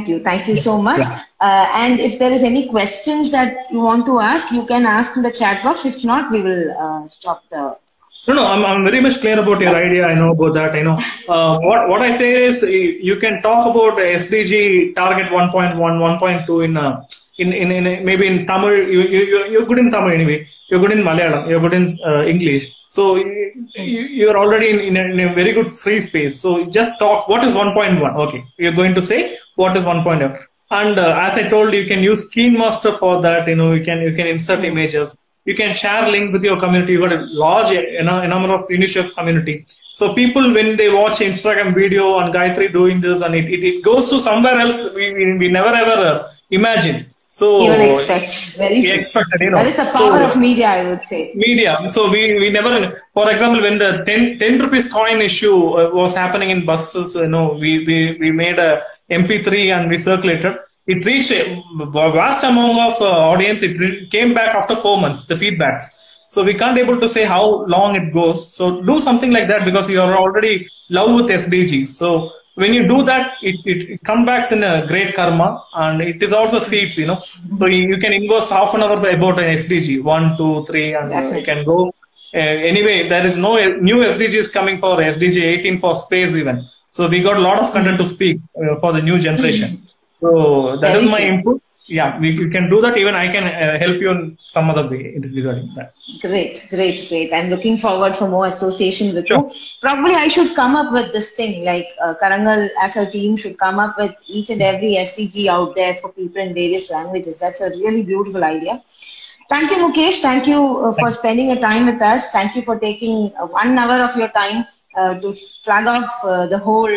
you. Thank you so much. And if there is any questions that you want to ask, you can ask in the chat box. If not, we will stop the... No, I'm very much clear about your idea. I know about that. I know. What I say is, you can talk about SDG target 1.1, 1.2 in maybe in Tamil. You're good in Tamil anyway. You're good in Malayalam. You're good in English. So you're already in a very good free space. So just talk. What is 1.1? Okay, you're going to say what is 1.1. And as I told you, you can use KineMaster for that. You can insert images. You can share link with your community. You got a large number of UNICEF community. So people, when they watch Instagram video on Gayatri doing this, and it goes to somewhere else we never ever imagine. So even expect. Very true. Expected, That is the power of media, I would say. Media. So we never, for example, when the 10 rupees coin issue was happening in buses, we made a MP3 and we circulated. It reached a vast amount of audience. It came back after 4 months, the feedbacks. So we can't able to say how long it goes. So do something like that, because you are already love with SDGs. So when you do that, it comes back in a great karma, and it is also seeds, So you can invest half an hour about an SDG, 1, 2, 3, and you can go. Anyway, there is no new SDGs coming for SDG 18 for space even. So we got a lot of content to speak for the new generation. So that is my input. Yeah, you can do that. Even I can help you in some other way regarding that. Great. I'm looking forward for more association with you. Probably I should come up with this thing, like Karangal as a team should come up with each and every SDG out there for people in various languages. That's a really beautiful idea. Thank you, Mukesh. Thank you for spending a time with us. Thank you for taking 1 hour of your time to plug off the whole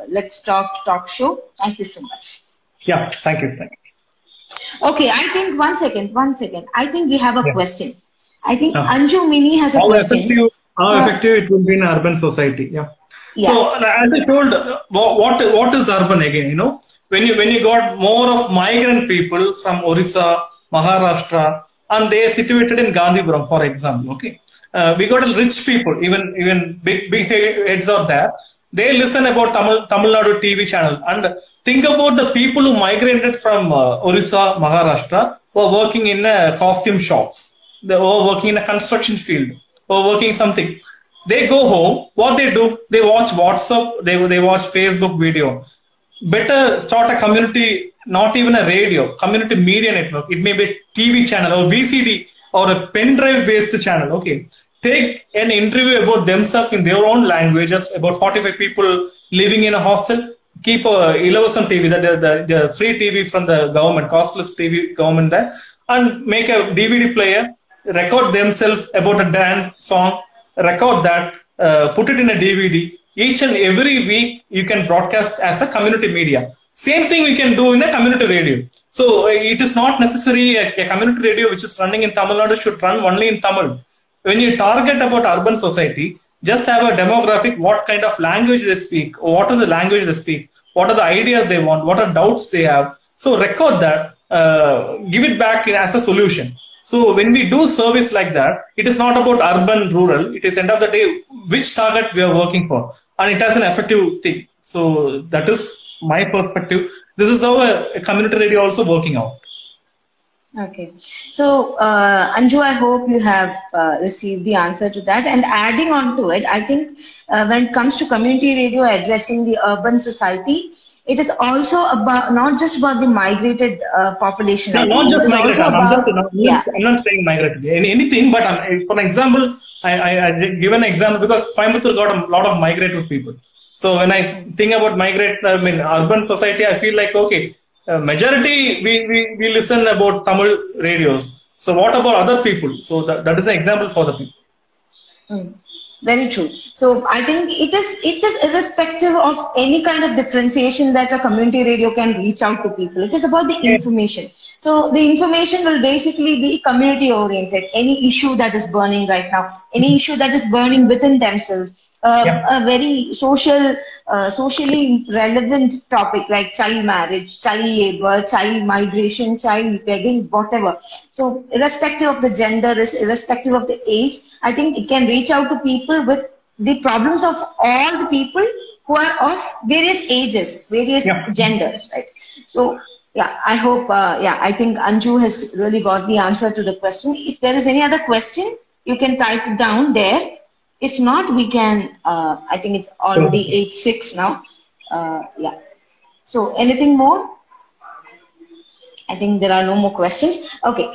Let's Talk show. Thank you so much. Yeah, thank you. Okay, I think one second. I think we have a Yeah. question. I think Yeah. Anju Mini has a question. How effective it will be in urban society? Yeah. Yeah. So as I told, what is urban again? You know, when you got more of migrant people from Orissa, Maharashtra, and they are situated in Gandhipuram, for example. Okay, we got rich people, even big heads are there. They listen about Tamil Nadu TV channel and think about the people who migrated from Orissa, Maharashtra, who are working in costume shops. They were working in a construction field or working something. They go home. What they do? They watch WhatsApp. They watch Facebook video. Better start a community, not even a radio, community media network. It may be a TV channel or VCD or a pen drive based channel. Okay. Take an interview about themselves in their own languages, about 45 people living in a hostel. Keep a Ilosam TV, the free TV from the government, costless TV government there, and make a DVD player, record themselves about a dance song, record that, put it in a DVD. Each and every week you can broadcast as a community media. Same thing we can do in a community radio. So it is not necessary a community radio which is running in Tamil Nadu should run only in Tamil. When you target about urban society, just have a demographic, what kind of language they speak, what is the language they speak, what are the ideas they want, what are doubts they have. So record that, give it back as a solution. So when we do service like that, it is not about urban, rural. It is end of the day, which target we are working for. And it has an effective thing. So that is my perspective. This is how a community radio also working out. Okay. So, Anju, I hope you have received the answer to that. And adding on to it, I think when it comes to community radio addressing the urban society, it is also about not just about the migrated population. No, not just migrated. I'm not saying migrated. Anything, but for example, I give an example because Coimbatore got a lot of migrated people. So when I think about urban society, I feel like, okay, majority we listen about Tamil radios. So what about other people? So that is an example for the people. Very true. So I think it is irrespective of any kind of differentiation that a community radio can reach out to people. It is about the information. So the information will basically be community oriented. Any issue that is burning right now, any issue that is burning within themselves, a very socially relevant topic like child marriage, child labor, child migration, child begging, whatever. So irrespective of the gender, irrespective of the age, I think it can reach out to people with the problems of all the people who are of various ages, various genders, right? So yeah, I hope, I think Anju has really got the answer to the question. If there is any other question, you can type it down there. If not, we can, I think it's already 8:06 now. So anything more? I think there are no more questions. Okay.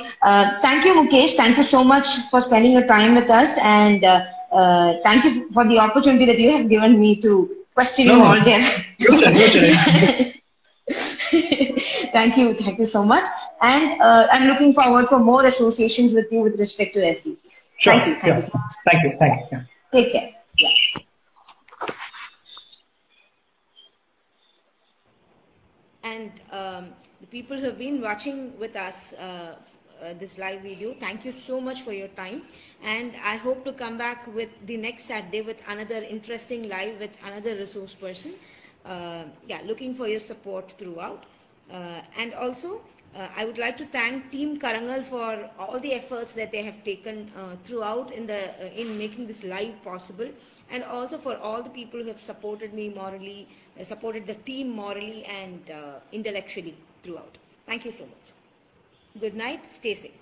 Thank you, Mukesh. Thank you so much for spending your time with us. And thank you for the opportunity that you have given me to question you all day. Thank you. Thank you so much. And I'm looking forward for more associations with you with respect to SDGs. Sure. Thank you. Thank you so much. Thank you. Thank you. Take care. Yeah. And the people who have been watching with us this live video, thank you so much for your time. And I hope to come back with the next Saturday with another interesting live with another resource person. Looking for your support throughout. And also, I would like to thank Team Karangal for all the efforts that they have taken throughout in making this live possible, and also for all the people who have supported me morally, supported the team morally and intellectually throughout. Thank you so much. Good night. Stay safe.